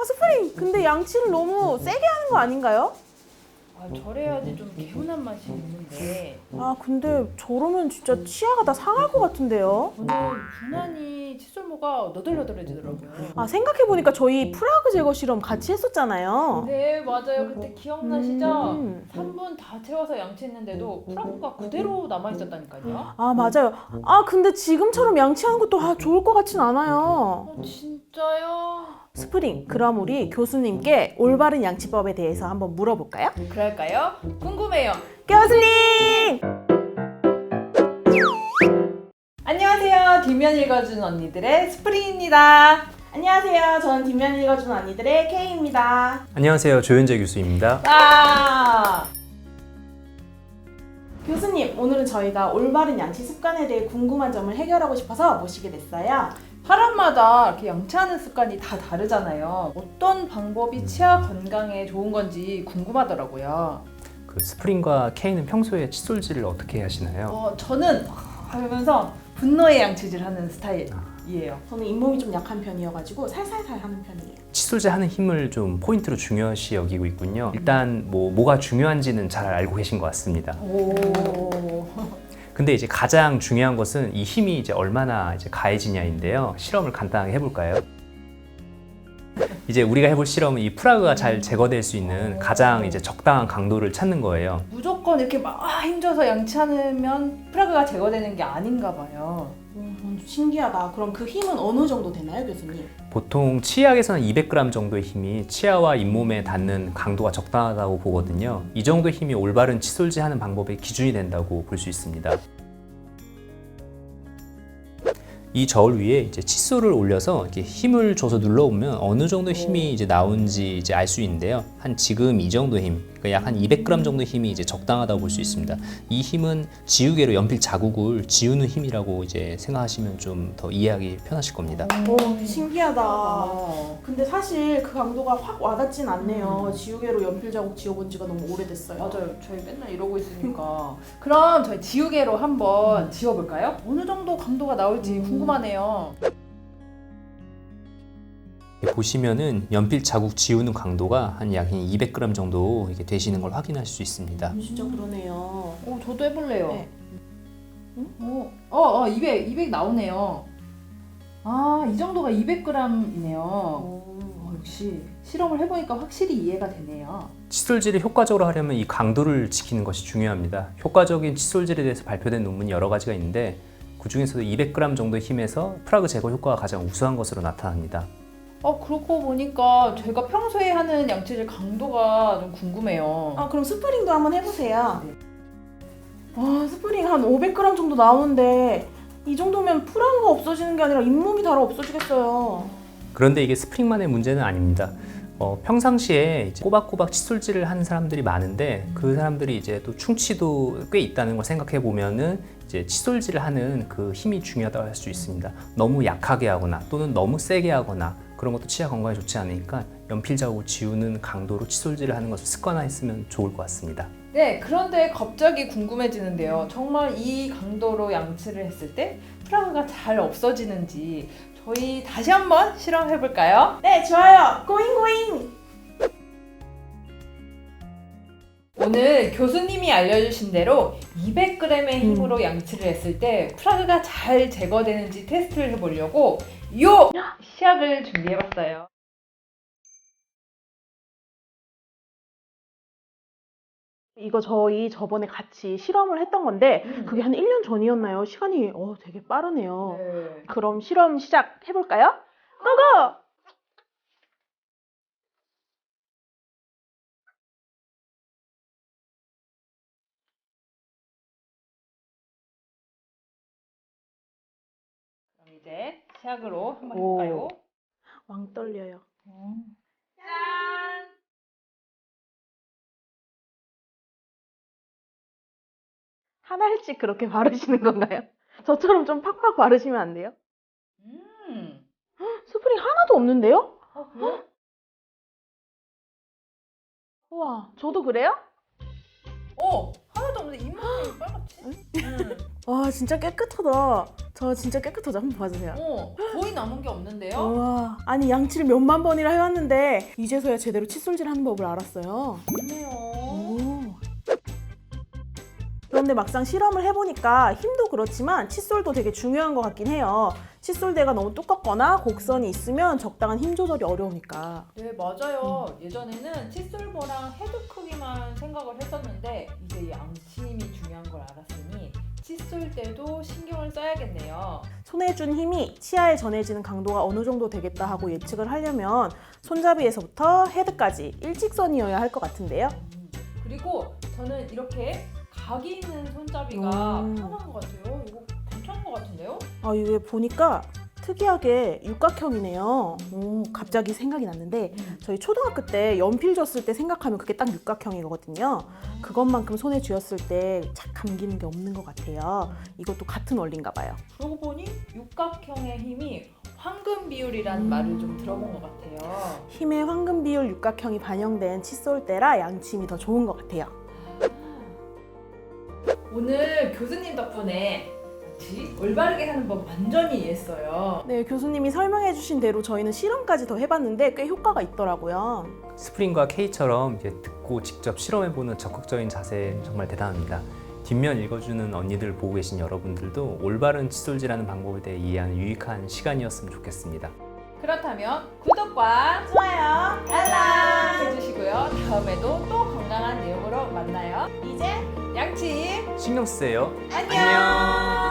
아, 스프링, 근데 양치를 너무 세게 하는 거 아닌가요? 저래야지 좀 개운한 맛이 있는데 아, 근데 저러면 진짜 치아가 다 상할 것 같은데요? 저는 유난히 칫솔모가 너덜너덜해지더라고요. 아, 생각해보니까 저희 프라그 제거 실험 같이 했었잖아요. 네, 맞아요. 그때 기억나시죠? 음. 3분 다 채워서 양치했는데도 프라그가 그대로 남아있었다니까요. 아, 맞아요. 아, 근데 지금처럼 양치하는 것도 좋을 것 같진 않아요. 진짜요? 스프링, 그럼 우리 교수님께 올바른 양치법에 대해서 한번 물어볼까요? 그럴까요? 궁금해요. 교수님! 안녕하세요. 뒷면 읽어준 언니들의 스프링입니다. 안녕하세요. 저는 뒷면 읽어주는 언니들의 K입니다. 안녕하세요. 조현재 교수입니다. 와! 교수님, 오늘은 저희가 올바른 양치 습관에 대해 궁금한 점을 해결하고 싶어서 모시게 됐어요. 사람마다 이렇게 양치하는 습관이 다 다르잖아요. 어떤 방법이 치아 건강에 좋은 건지 궁금하더라고요. 그 스프링과 K는 평소에 칫솔질을 어떻게 하시나요? 저는 하면서 분노의 양치질 하는 스타일이에요. 저는 잇몸이 좀 약한 편이어가지고 살살살 하는 편이에요. 칫솔질 하는 힘을 좀 포인트로 중요시 여기고 있군요. 일단 뭐가 중요한지는 잘 알고 계신 것 같습니다. 오. 근데 이제 가장 중요한 것은 이 힘이 이제 얼마나 이제 가해지냐인데요. 실험을 간단하게 해볼까요? 이제 우리가 해볼 실험은 이 프라그가 잘 제거될 수 있는 가장 이제 적당한 강도를 찾는 거예요. 무조건 이렇게 막 힘줘서 양치하면 프라그가 제거되는 게 아닌가 봐요. 신기하다. 그럼 그 힘은 어느 정도 되나요, 교수님? 보통 치약에서는 200g 정도의 힘이 치아와 잇몸에 닿는 강도가 적당하다고 보거든요. 이 정도의 힘이 올바른 칫솔질 하는 방법의 기준이 된다고 볼 수 있습니다. 이 저울 위에 이제 칫솔을 올려서 이렇게 힘을 줘서 눌러보면 어느 정도 힘이 이제 나온지 이제 알 수 있는데요. 지금 이 정도 힘, 그러니까 약 한 200g 정도 힘이 이제 적당하다고 볼 수 있습니다. 이 힘은 지우개로 연필 자국을 지우는 힘이라고 이제 생각하시면 좀 더 이해하기 편하실 겁니다. 오, 신기하다. 근데 사실 그 강도가 확 와닿진 않네요. 지우개로 연필 자국 지워본 지가 너무 오래됐어요. 맞아요. 저희 맨날 이러고 있으니까. 그럼 저희 지우개로 한번 지워볼까요? 어느 정도 강도가 나올지 궁금하네요. 보시면은 연필 자국 지우는 강도가 한 약 200g 정도 이렇게 되시는 걸 확인할 수 있습니다. 진짜 그러네요. 저도 해볼래요. 네. 200 나오네요. 이 정도가 200g이네요. 역시 실험을 해보니까 확실히 이해가 되네요. 칫솔질을 효과적으로 하려면 이 강도를 지키는 것이 중요합니다. 효과적인 칫솔질에 대해서 발표된 논문이 여러 가지가 있는데 그 중에서도 200g 정도의 힘에서 프라그 제거 효과가 가장 우수한 것으로 나타납니다. 그렇고 보니까 제가 평소에 하는 양치질 강도가 좀 궁금해요. 그럼 스프링도 한번 해보세요. 스프링 한 500g 정도 나오는데 이 정도면 프라그가 없어지는 게 아니라 잇몸이 달아 없어지겠어요. 그런데 이게 스프링만의 문제는 아닙니다. 평상시에 이제 꼬박꼬박 칫솔질을 하는 사람들이 많은데 그 사람들이 이제 또 충치도 꽤 있다는 걸 생각해 보면은 이제 칫솔질을 하는 그 힘이 중요하다고 할 수 있습니다. 너무 약하게 하거나 또는 너무 세게 하거나 그런 것도 치아 건강에 좋지 않으니까 연필 자국을 지우는 강도로 칫솔질을 하는 것을 습관화했으면 좋을 것 같습니다. 네, 그런데 갑자기 궁금해지는데요. 정말 이 강도로 양치를 했을 때 프라그가 잘 없어지는지 저희 다시 한번 실험해볼까요? 네, 좋아요. 고잉고잉! 오늘 교수님이 알려주신 대로 200g의 힘으로 양치를 했을 때 프라그가 잘 제거되는지 테스트를 해보려고 요 시약을 준비해봤어요. 이거 저희 저번에 같이 실험을 했던 건데 그게 한 1년 전이었나요? 시간이 되게 빠르네요. 네. 그럼 실험 시작해볼까요? 고고! 그럼 이제 시약으로 한번 오. 해볼까요? 왕 떨려요. 짠! 하나씩 그렇게 바르시는 건가요? 저처럼 좀 팍팍 바르시면 안 돼요? 스프링 하나도 없는데요? 그래요? 우와, 저도 그래요? 하나도 없는데 잇몸이 빨갛지? 와 진짜 깨끗하다. 저 진짜 깨끗하죠? 한번 봐주세요. 거의 남은 게 없는데요? 와, 아니 양치를 몇만 번이나 해왔는데 이제서야 제대로 칫솔질 하는 법을 알았어요. 좋네요. 오. 그런데 막상 실험을 해보니까 힘도 그렇지만 칫솔도 되게 중요한 것 같긴 해요. 칫솔대가 너무 두껍거나 곡선이 있으면 적당한 힘 조절이 어려우니까. 네, 맞아요. 예전에는 칫솔보랑 헤드 크기만 생각을 했었는데 이제 양치임이 중요한 걸 알았으니 칫솔대도 신경을 써야겠네요. 손에 준 힘이 치아에 전해지는 강도가 어느 정도 되겠다 하고 예측을 하려면 손잡이에서부터 헤드까지 일직선이어야 할 것 같은데요. 그리고 저는 이렇게 각이 있는 손잡이가 편한 것 같아요. 이거 괜찮은 것 같은데요? 아, 이게 보니까 특이하게 육각형이네요. 오, 갑자기 생각이 났는데 저희 초등학교 때 연필 줬을 때 생각하면 그게 딱 육각형이거든요. 그것만큼 손에 쥐었을 때 착 감기는 게 없는 것 같아요. 이것도 같은 원리인가 봐요. 그러고 보니 육각형의 힘이 황금 비율이라는 말을 좀 들어본 것 같아요. 힘의 황금 비율 육각형이 반영된 칫솔대라 양치임이 더 좋은 것 같아요. 오늘 교수님 덕분에 올바르게 하는 법 완전히 이해했어요. 네, 교수님이 설명해 주신 대로 저희는 실험까지 더 해봤는데 꽤 효과가 있더라고요. 스프링과 K처럼 이제 듣고 직접 실험해보는 적극적인 자세 정말 대단합니다. 뒷면 읽어주는 언니들 보고 계신 여러분들도 올바른 칫솔질하는 방법에 대해 이해하는 유익한 시간이었으면 좋겠습니다. 그렇다면 구독과 좋아요, 알람 해주시고요. 다음에도 또 건강한 내용으로 만나요. 이제 양치 신경 쓰세요. 안녕.